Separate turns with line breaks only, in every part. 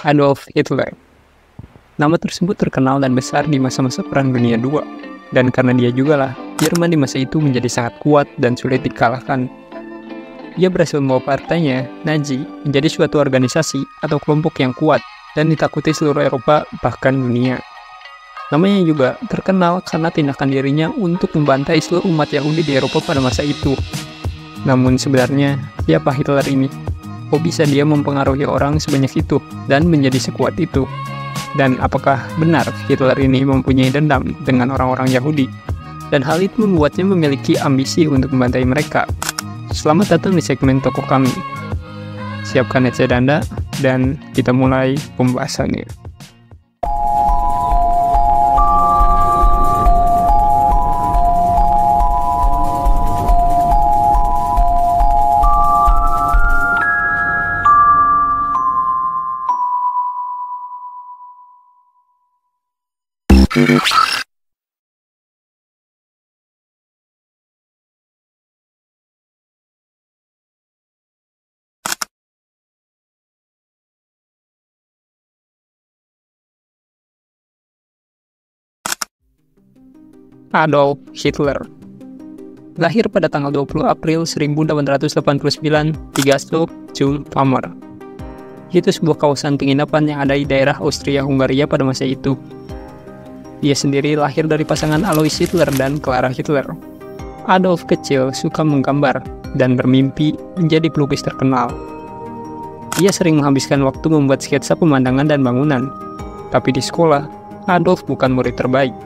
Adolf Hitler. Nama tersebut terkenal dan besar di masa-masa Perang Dunia II, dan karena dia juga lah, Jerman di masa itu menjadi sangat kuat dan sulit dikalahkan. Dia berhasil membawa partainya, Nazi, menjadi suatu organisasi atau kelompok yang kuat dan ditakuti seluruh Eropa bahkan dunia. Namanya juga terkenal karena tindakan dirinya untuk membantai seluruh umat Yahudi di Eropa pada masa itu. Namun sebenarnya, siapa Hitler ini? Kok bisa dia mempengaruhi orang sebanyak itu dan menjadi sekuat itu? Dan apakah benar Hitler ini mempunyai dendam dengan orang-orang Yahudi? Dan hal itu membuatnya memiliki ambisi untuk membantai mereka. Selamat datang di segmen Tokoh Kami. Siapkan headset Anda dan kita mulai pembahasannya. Adolf Hitler lahir pada tanggal 20 April 1889 di Gastow zum Hammer. Itu sebuah kawasan penginapan yang ada di daerah Austria-Hungaria pada masa itu. Dia sendiri lahir dari pasangan Alois Hitler dan Clara Hitler. Adolf kecil suka menggambar dan bermimpi menjadi pelukis terkenal. Dia sering menghabiskan waktu membuat sketsa pemandangan dan bangunan. Tapi di sekolah, Adolf bukan murid terbaik.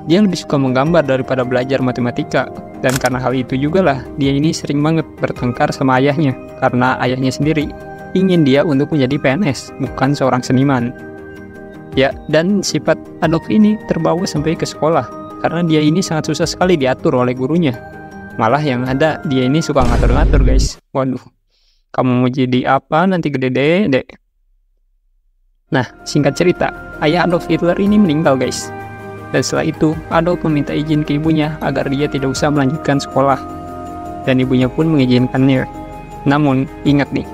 Dia lebih suka menggambar daripada belajar matematika, dan karena hal itu juga lah dia ini sering banget bertengkar sama ayahnya, karena ayahnya sendiri ingin dia untuk menjadi PNS, bukan seorang seniman. Ya, dan sifat Adolf ini terbawa sampai ke sekolah, karena dia ini sangat susah sekali diatur oleh gurunya. Malah yang ada, dia ini suka ngatur-ngatur guys. Waduh, kamu mau jadi apa nanti gede dek? Nah, singkat cerita, ayah Adolf Hitler ini meninggal guys. Dan setelah itu, Adolf meminta izin ke ibunya agar dia tidak usah melanjutkan sekolah. Dan ibunya pun mengizinkannya. Namun, ingat nih,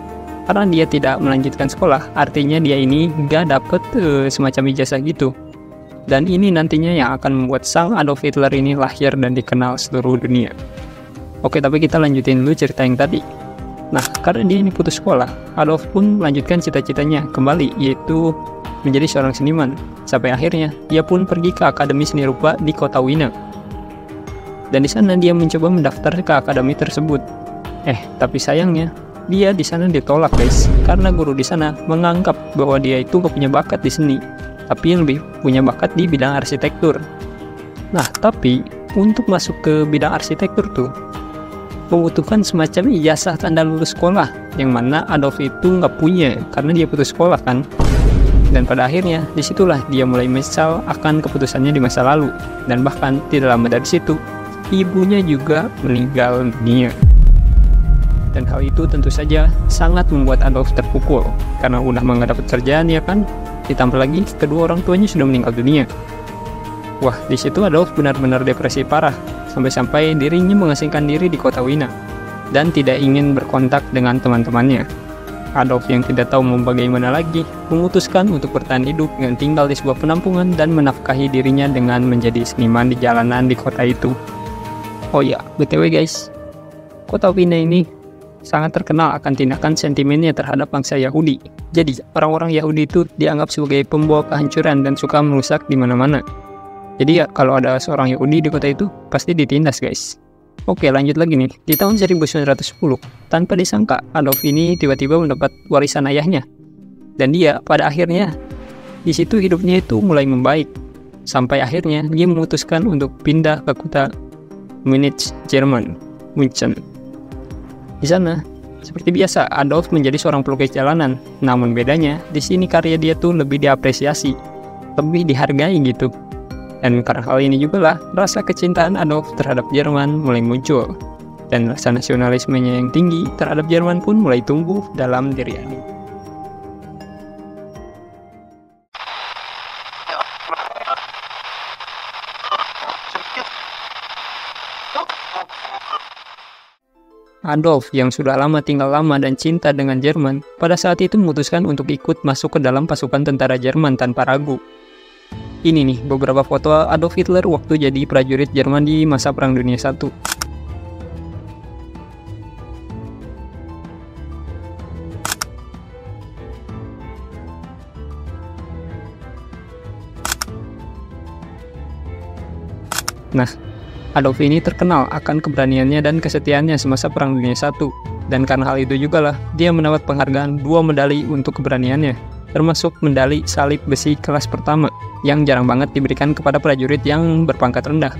karena dia tidak melanjutkan sekolah, artinya dia ini gak dapet semacam ijazah gitu. Dan ini nantinya yang akan membuat sang Adolf Hitler ini lahir dan dikenal seluruh dunia. Oke, tapi kita lanjutin dulu cerita yang tadi. Nah, karena dia ini putus sekolah, Adolf pun melanjutkan cita-citanya kembali, yaitu menjadi seorang seniman. Sampai akhirnya, dia pun pergi ke Akademi Seni Rupa di kota Wina. Dan di sana dia mencoba mendaftar ke akademi tersebut. Tapi sayangnya, dia di sana ditolak guys, karena guru di sana menganggap bahwa dia itu gak punya bakat di seni, tapi lebih punya bakat di bidang arsitektur. Nah, tapi untuk masuk ke bidang arsitektur tuh, membutuhkan semacam ijazah tanda lulus sekolah, yang mana Adolf itu nggak punya, karena dia putus sekolah kan. Dan pada akhirnya, disitulah dia mulai menyesal akan keputusannya di masa lalu. Dan bahkan tidak lama dari situ, ibunya juga meninggal dunia. Dan hal itu tentu saja sangat membuat Adolf terpukul, karena udah nggak dapat kerjaan ya kan. Ditambah lagi, kedua orang tuanya sudah meninggal dunia. Wah, di situ Adolf benar-benar depresi parah, sampai-sampai dirinya mengasingkan diri di kota Wina, dan tidak ingin berkontak dengan teman-temannya. Adolf yang tidak tahu mau bagaimana lagi, memutuskan untuk bertahan hidup dengan tinggal di sebuah penampungan dan menafkahi dirinya dengan menjadi seniman di jalanan di kota itu. Oh ya, BTW guys, kota Wina ini sangat terkenal akan tindakan sentimennya terhadap bangsa Yahudi. Jadi, orang-orang Yahudi itu dianggap sebagai pembawa kehancuran dan suka merusak di mana-mana. Jadi ya, kalau ada seorang Yahudi di kota itu, pasti ditindas guys. Oke, lanjut lagi nih. Di tahun 1910, tanpa disangka, Adolf ini tiba-tiba mendapat warisan ayahnya. Dan dia, pada akhirnya, di situ hidupnya itu mulai membaik. Sampai akhirnya, dia memutuskan untuk pindah ke kota Munich, Jerman, München. Di sana, seperti biasa, Adolf menjadi seorang pelukis jalanan. Namun bedanya, di sini karya dia tuh lebih diapresiasi, lebih dihargai gitu. Dan karena hal ini juga lah, rasa kecintaan Adolf terhadap Jerman mulai muncul. Dan rasa nasionalismenya yang tinggi terhadap Jerman pun mulai tumbuh dalam diri Adolf. Adolf yang sudah lama tinggal lama dan cinta dengan Jerman, pada saat itu memutuskan untuk ikut masuk ke dalam pasukan tentara Jerman tanpa ragu. Ini nih beberapa foto Adolf Hitler waktu jadi prajurit Jerman di masa Perang Dunia I. Nah, Adolf ini terkenal akan keberaniannya dan kesetiaannya semasa Perang Dunia I, dan karena hal itu juga lah dia mendapat penghargaan 2 medali untuk keberaniannya, termasuk medali salib besi kelas pertama yang jarang banget diberikan kepada prajurit yang berpangkat rendah.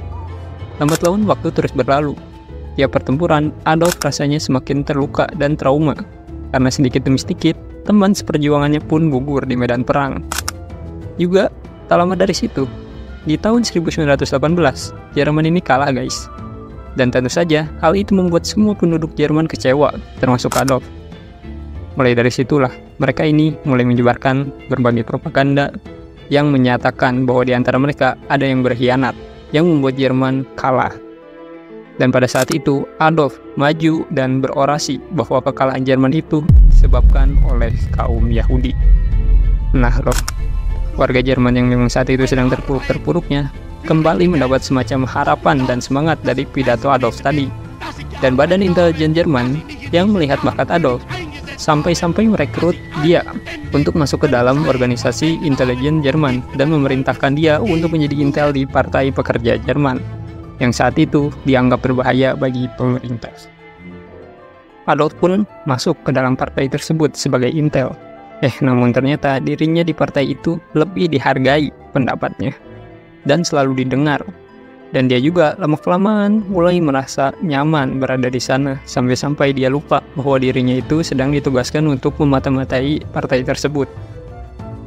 Lambat laun waktu terus berlalu. Tiap pertempuran, Adolf rasanya semakin terluka dan trauma, karena sedikit demi sedikit, teman seperjuangannya pun gugur di medan perang. Juga, tak lama dari situ, di tahun 1918, Jerman ini kalah guys. Dan tentu saja, hal itu membuat semua penduduk Jerman kecewa, termasuk Adolf. Mulai dari situlah, mereka ini mulai menyebarkan berbagai propaganda yang menyatakan bahwa di antara mereka ada yang berkhianat, yang membuat Jerman kalah. Dan pada saat itu, Adolf maju dan berorasi bahwa kekalahan Jerman itu disebabkan oleh kaum Yahudi. Nah loh, warga Jerman yang memang saat itu sedang terpuruk-terpuruknya kembali mendapat semacam harapan dan semangat dari pidato Adolf tadi. Dan badan intelijen Jerman yang melihat bakat Adolf sampai-sampai merekrut dia untuk masuk ke dalam organisasi intelijen Jerman dan memerintahkan dia untuk menjadi intel di Partai Pekerja Jerman yang saat itu dianggap berbahaya bagi pemerintah. Adolf pun masuk ke dalam partai tersebut sebagai intel. Namun ternyata dirinya di partai itu lebih dihargai pendapatnya dan selalu didengar. Dan dia juga lama-kelamaan mulai merasa nyaman berada di sana, sampai-sampai dia lupa bahwa dirinya itu sedang ditugaskan untuk memata-matai partai tersebut.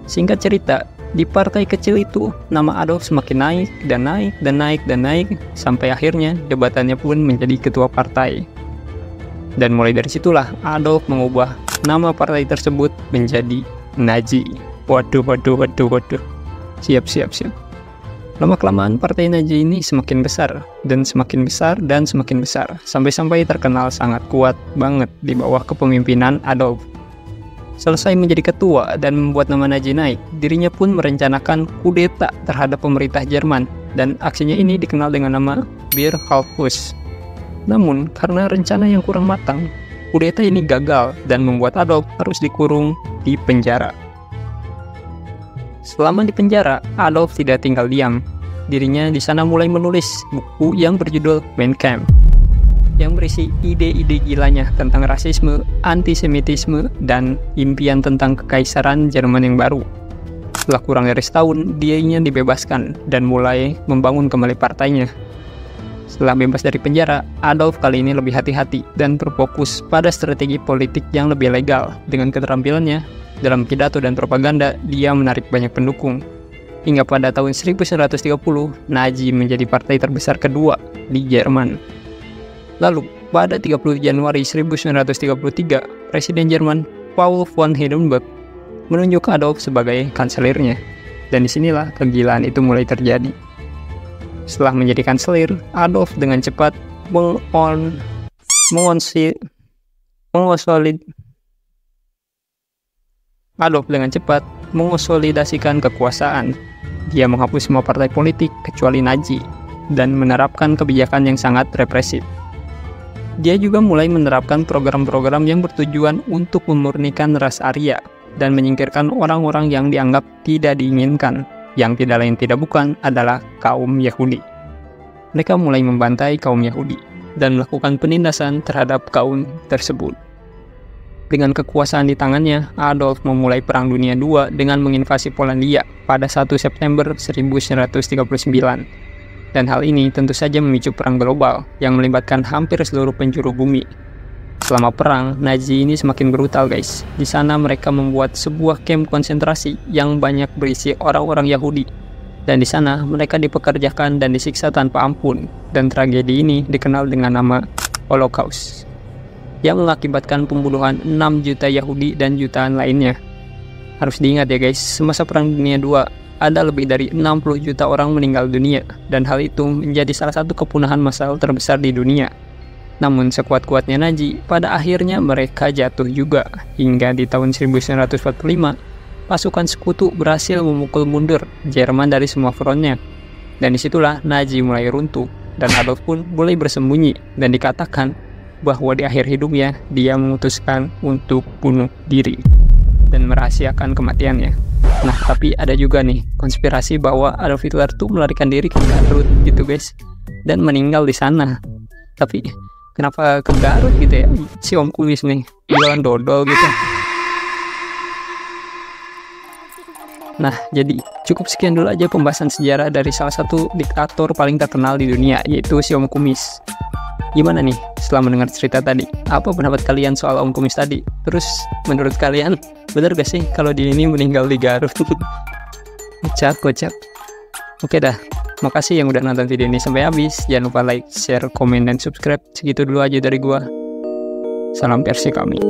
Singkat cerita, di partai kecil itu, nama Adolf semakin naik dan naik dan naik dan naik, sampai akhirnya jabatannya pun menjadi ketua partai. Dan mulai dari situlah Adolf mengubah nama partai tersebut menjadi Nazi. Waduh. Siap. Lama-kelamaan partai Nazi ini semakin besar, dan semakin besar, dan semakin besar, sampai-sampai terkenal sangat kuat banget di bawah kepemimpinan Adolf. Selesai menjadi ketua dan membuat nama Nazi naik, dirinya pun merencanakan kudeta terhadap pemerintah Jerman, dan aksinya ini dikenal dengan nama Bierhauptputsch. Namun, karena rencana yang kurang matang, kudeta ini gagal dan membuat Adolf harus dikurung di penjara. Selama di penjara, Adolf tidak tinggal diam. Dirinya di sana mulai menulis buku yang berjudul Mein Kampf, yang berisi ide-ide gilanya tentang rasisme, antisemitisme, dan impian tentang kekaisaran Jerman yang baru. Setelah kurang dari setahun, dia ingin dibebaskan dan mulai membangun kembali partainya. Setelah bebas dari penjara, Adolf kali ini lebih hati-hati dan berfokus pada strategi politik yang lebih legal. Dengan keterampilannya dalam pidato dan propaganda, dia menarik banyak pendukung. Hingga pada tahun 1930, Nazi menjadi partai terbesar kedua di Jerman. Lalu, pada 30 Januari 1933, Presiden Jerman Paul von Hindenburg menunjuk Adolf sebagai kanselirnya. Dan disinilah kegilaan itu mulai terjadi. Setelah menjadi kanselir, Adolf dengan cepat mengonsolidasikan kekuasaan. Dia menghapus semua partai politik kecuali Nazi dan menerapkan kebijakan yang sangat represif. Dia juga mulai menerapkan program-program yang bertujuan untuk memurnikan ras Arya dan menyingkirkan orang-orang yang dianggap tidak diinginkan, yang tidak lain tidak bukan adalah kaum Yahudi. Mereka mulai membantai kaum Yahudi dan melakukan penindasan terhadap kaum tersebut. Dengan kekuasaan di tangannya, Adolf memulai Perang Dunia II dengan menginvasi Polandia pada 1 September 1939. Dan hal ini tentu saja memicu perang global yang melibatkan hampir seluruh penjuru bumi. Selama perang, Nazi ini semakin brutal guys. Di sana mereka membuat sebuah kamp konsentrasi yang banyak berisi orang-orang Yahudi. Dan di sana mereka dipekerjakan dan disiksa tanpa ampun. Dan tragedi ini dikenal dengan nama Holocaust, yang mengakibatkan pembunuhan 6 juta Yahudi dan jutaan lainnya. Harus diingat ya guys, semasa Perang Dunia II, ada lebih dari 60 juta orang meninggal dunia, dan hal itu menjadi salah satu kepunahan massal terbesar di dunia. Namun sekuat-kuatnya Nazi, pada akhirnya mereka jatuh juga. Hingga di tahun 1945, pasukan sekutu berhasil memukul mundur Jerman dari semua frontnya. Dan disitulah Nazi mulai runtuh, dan Adolf pun mulai bersembunyi, dan dikatakan bahwa di akhir hidupnya dia memutuskan untuk bunuh diri dan merahasiakan kematiannya. Nah, tapi ada juga nih konspirasi bahwa Adolf Hitler tuh melarikan diri ke Garut gitu guys, dan meninggal di sana. Tapi kenapa ke Garut gitu ya, si Om Kumis nih jualan dodol gitu. Nah, jadi cukup sekian dulu aja pembahasan sejarah dari salah satu diktator paling terkenal di dunia, yaitu si Om Kumis. Gimana nih setelah mendengar cerita tadi? Apa pendapat kalian soal Om Kumis tadi? Terus menurut kalian benar gak sih kalau dia ini meninggal di Garut? Kocak. Oke dah, makasih yang udah nonton video ini sampai habis. Jangan lupa like, share, komen, dan subscribe. Segitu dulu aja dari gua. Salam versi kami.